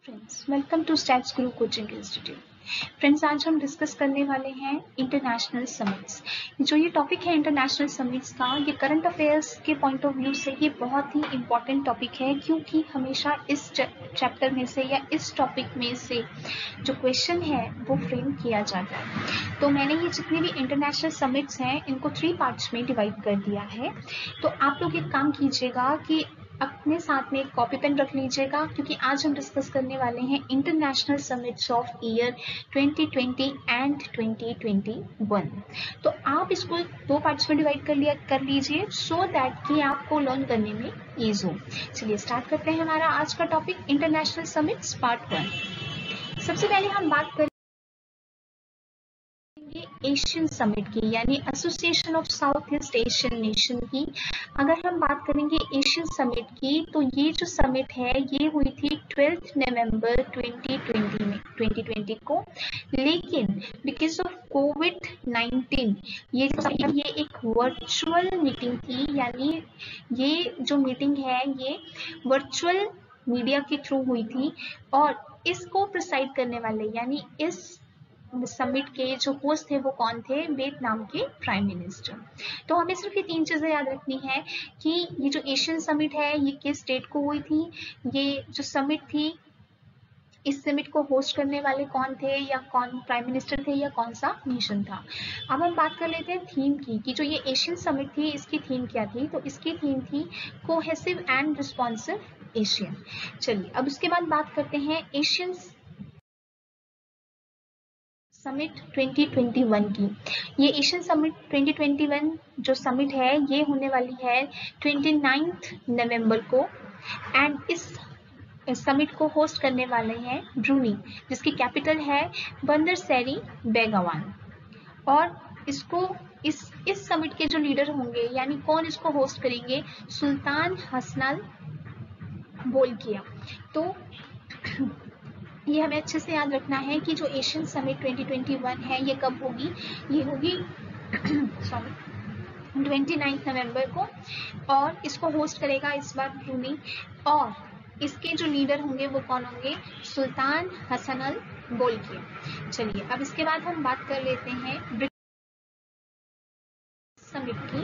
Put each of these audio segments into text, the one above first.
Friends, welcome to stats Guru coaching institute. Friends, आज हम discuss करने वाले हैं इंटरनेशनल समिट्स। जो ये टॉपिक है इंटरनेशनल समिट्स का, ये करंट अफेयर्स के पॉइंट ऑफ व्यू से ये बहुत ही इंपॉर्टेंट टॉपिक है, क्योंकि हमेशा इस चैप्टर में से या इस टॉपिक में से जो क्वेश्चन है वो फ्रेम किया जाता है। तो मैंने ये जितने भी इंटरनेशनल समिट्स हैं इनको 3 पार्ट्स में डिवाइड कर दिया है। तो आप लोग एक काम कीजिएगा कि अपने साथ में एक कॉपी पेन रख लीजिएगा, क्योंकि आज हम डिस्कस करने वाले हैं international summits of year 2020 and 2021। तो आप इसको 2 पार्ट्स में डिवाइड कर लीजिए सो दैट कि आपको लर्न करने में ईज हो। चलिए स्टार्ट करते हैं हमारा आज का टॉपिक इंटरनेशनल समिट्स पार्ट 1। सबसे पहले हम बात करें एशियन समिट की, यानी association of south east Asian nation की। अगर हम बात करेंगे एशियन समिट की, तो ये जो समिट है ये हुई थी 12 नवंबर 2020 को, लेकिन बिकॉज ऑफ कोविड-19 ये एक वर्चुअल मीटिंग थी। यानी ये जो मीटिंग है ये वर्चुअल मीडिया के थ्रू हुई थी, और इसको प्रिसाइड करने वाले यानी इस समिट के जो होस्ट थे वो कौन थे? वियतनाम के प्राइम मिनिस्टर। तो हमें सिर्फ ये 3 चीजें याद रखनी है कि ये जो एशियन समिट है ये किस स्टेट को हुई थी, ये जो समिट थी इस समिट को होस्ट करने वाले कौन थे, या कौन प्राइम मिनिस्टर थे, या कौन सा नेशन था। अब हम बात कर लेते हैं थीम की, कि जो ये एशियन समिट थी इसकी थीम क्या थी। तो इसकी थीम थी कोहेसिव एंड रिस्पॉन्सिव एशियन। चलिए अब उसके बाद बात करते हैं एशियन समिट 2021 की। ये एशियन समिट 2021 जो समिट है ये होने वाली है 29 नवंबर को, एंड इस समिट को होस्ट करने वाले हैं ब्रूनी, जिसकी कैपिटल है बंदर सेरी बेगावान। और इसको इस समिट के जो लीडर होंगे, यानी कौन इसको होस्ट करेंगे? सुल्तान हसनल बोल्किया। तो ये हमें अच्छे से याद रखना है कि जो एशियन समिट 2021 है ये कब होगी? ये होगी 29 नवंबर को, और इसको होस्ट करेगा इस बार ब्रूनी, और इसके जो लीडर होंगे वो कौन होंगे? सुल्तान हसनल बोल्किया। चलिए अब इसके बाद हम बात कर लेते हैं समिट की।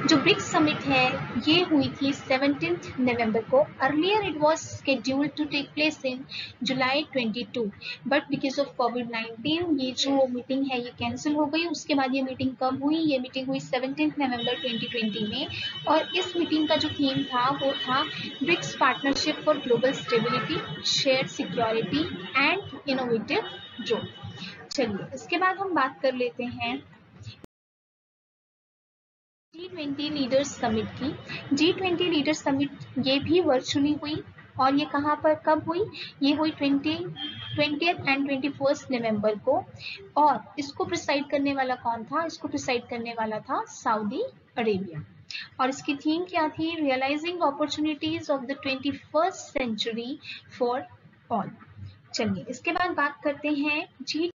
जो ब्रिक्स समिट है ये हुई थी 17 नवंबर को। Earlier it was scheduled to take place in July 22, but because of कोविड-19 ये जो मीटिंग है ये कैंसिल हो गई। उसके बाद ये मीटिंग कब हुई? ये मीटिंग हुई 17 नवंबर 2020 में, और इस मीटिंग का जो थीम था वो था BRICS partnership for global stability, shared security and innovative growth. चलिए इसके बाद हम बात कर लेते हैं G20 लीडर्स समिट की। G20 लीडर्स समिट ये भी वर्चुअली हुई, और ये कहाँ पर कब हुई? ये हुई 20th एंड 21st नवंबर को, और इसको प्रिसाइड करने वाला कौन था? इसको प्रिसाइड करने वाला था सऊदी अरेबिया। और इसकी थीम क्या थी? Realising opportunities of the 21st century for all. चलिए इसके बाद बात करते हैं G20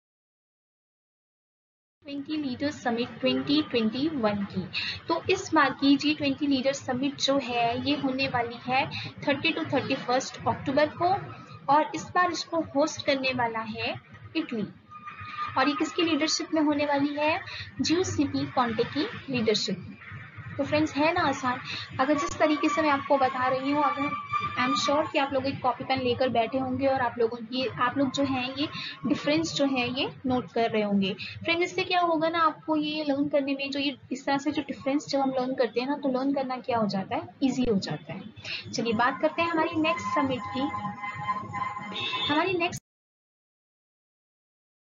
लीडर्स समिट 2021 की। तो इस बार की G20 लीडर्स समिट जो है ये होने वाली है 30 to 31 अक्टूबर को, और इस बार इसको होस्ट करने वाला है इटली। और ये किसकी लीडरशिप में होने वाली है? जिउसेपी कॉन्टे की लीडरशिप में। तो फ्रेंड्स है ना आसान? अगर जिस तरीके से मैं आपको बता रही हूँ, अगर आई एम श्योर कि आप लोग एक कॉपी पेन लेकर बैठे होंगे, और आप लोग जो हैं ये डिफरेंस जो है ये नोट कर रहे होंगे। फ्रेंड्स इससे क्या होगा ना, आपको ये लर्न करने में जो ये इस तरह से जो डिफरेंस जब हम लर्न करते हैं ना, तो लर्न करना क्या हो जाता है? ईजी हो जाता है। चलिए बात करते हैं हमारी नेक्स्ट समिट की। हमारी नेक्स्ट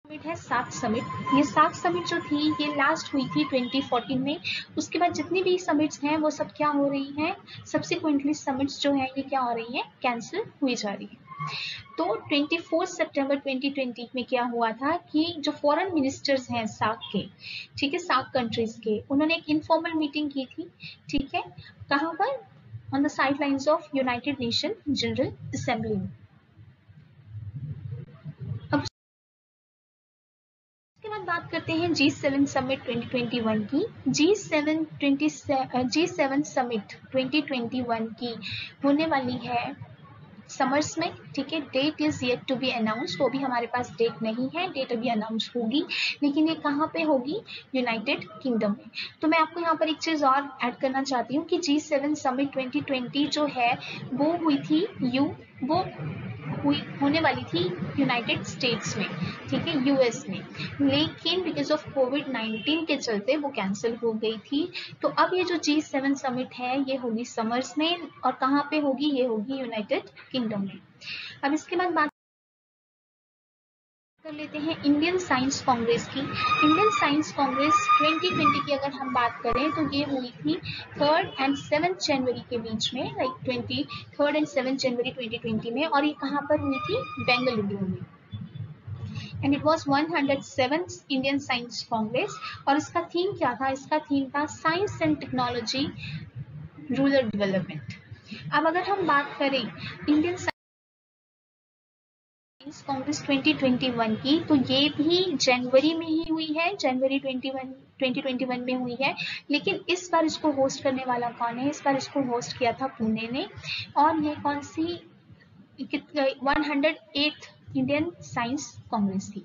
समिट है सार्क समिट। ये सार्क समिट जो थी ये लास्ट हुई थी 2014 में। उसके बाद जितनी भी समिट्स हैं वो सब क्या हो रही हैं? सब्सिक्वेंटली समिट्स जो हैं ये क्या हो रही हैं? कैंसिल हुई जा रही है। तो 24 सितंबर 2020 में क्या हुआ था कि जो फॉरेन मिनिस्टर्स हैं सार्क के, ठीक है, सार्क कंट्रीज के, उन्होंने एक इनफॉर्मल मीटिंग की थी, ठीक है, कहाँ पर? On the side lines of United nation general assembly में। बात करते हैं G7 समिट 2021 की। G7 समिट 2021 की होने वाली है समर्स में, ठीक है। Date is yet to be announced, तो अभी हमारे पास डेट नहीं है, डेट अभी अनाउंस होगी, लेकिन ये कहाँ पे होगी, यूनाइटेड किंगडम में। तो मैं आपको यहाँ पर एक चीज और ऐड करना चाहती हूँ कि G7 समिट 2020 जो है वो हुई थी होने वाली थी यूनाइटेड स्टेट्स में, ठीक है, यूएस में, लेकिन बिकॉज ऑफ कोविड-19 के चलते वो कैंसिल हो गई थी। तो अब ये जो G7 समिट है ये होगी समर्स में, और कहाँ पे होगी, ये होगी यूनाइटेड किंगडम में। अब इसके बाद बात कर लेते हैं इंडियन साइंस कांग्रेस की। इंडियन साइंस कांग्रेस 2020 की अगर हम बात करें तो ये हुई थी 3rd and 7th जनवरी के बीच में, लाइक 23rd and 7th जनवरी 2020 में, और ये कहाँ पर हुई थी, बेंगलुरु में। And it was 107th Indian science Congress, और इसका थीम क्या था, इसका थीम था science and technology rural development. अब अगर हम बात करें इंडियन कांग्रेस 2021 की, तो ये भी जनवरी में ही हुई है, जनवरी 2021 में हुई है, लेकिन इस बार इसको होस्ट करने वाला कौन है, इस बार इसको होस्ट किया था पुणे ने, और ये कौन सी 108th इंडियन साइंस कांग्रेस थी।